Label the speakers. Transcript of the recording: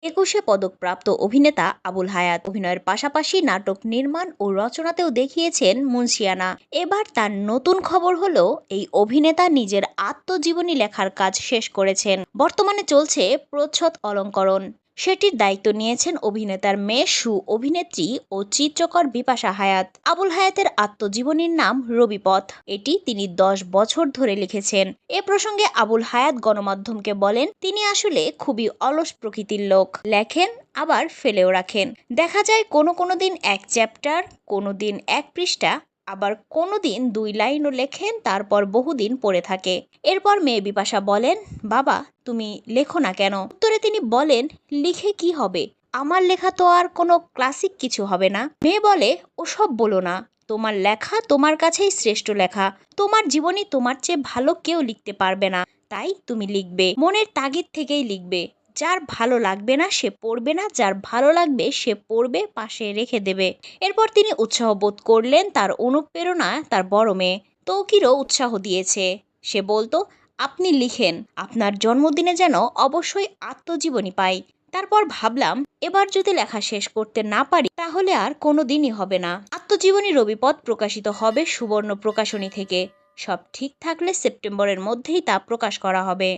Speaker 1: একুশে পদকপ্রাপ্ত অভিনেতা আবুল হায়াত অভিনয়ের পাশাপাশি নাটক নির্মাণ ও রচনাতেও দেখিয়েছেন মুন্সিয়ানা। এবার তার নতুন খবর হলো এই অভিনেতা নিজের আত্মজীবনী লেখার কাজ শেষ করেছেন। বর্তমানে চলছে প্রচ্ছদ অলঙ্করণ। সেটির দায়িত্ব নিয়েছেন অভিনেতার মেয়ে অভিনেত্রী ও চিত্রকর বিপাশা হায়াত। আবুল হায়াতের আত্মজীবনীর নাম রবিপথ। এটি তিনি 10 বছর ধরে লিখেছেন। এ প্রসঙ্গে আবুল হায়াত গণমাধ্যমকে বলেন, তিনি আসলে খুবই অলস প্রকৃতির লোক। লেখেন আবার ফেলেও রাখেন। দেখা যায় কোনো কোনো দিন এক চ্যাপ্টার, কোনো দিন এক পৃষ্ঠা, আবার কোনো দিন 2 লাইনও লেখেন, তারপর বহুদিন পড়ে থাকে। এরপর মেয়ে বিপাশা বলেন, বাবা তুমি লেখো না কেন? উত্তরে তিনি বলেন, লিখে কি হবে, আমার লেখা তো আর কোনো ক্লাসিক কিছু হবে না। মেয়ে বলে, ওসব বলো না, তোমার লেখা তোমার কাছেই শ্রেষ্ঠ লেখা। তোমার জীবনী তোমার চেয়ে ভালো কেউ লিখতে পারবে না, তাই তুমি লিখবে, মনের তাগিদ থেকেই লিখবে। যার ভালো লাগবে না সে পড়বে না, যার ভালো লাগবে সে পড়বে, পাশে রেখে দেবে। এরপর তিনি উৎসাহ বোধ করলেন। তার অনুপ্রেরণা তার বড় মেয়ে তৌকিরও উৎসাহ দিয়েছে। সে বলতো, আপনি লিখেন, আপনার জন্মদিনে যেন অবশ্যই আত্মজীবনী পাই। তারপর ভাবলাম, এবার যদি লেখা শেষ করতে না পারি তাহলে আর কোনো দিনই হবে না। আত্মজীবনী রবিপথ প্রকাশিত হবে সুবর্ণ প্রকাশনী থেকে। সব ঠিক থাকলে সেপ্টেম্বরের মধ্যেই তা প্রকাশ করা হবে।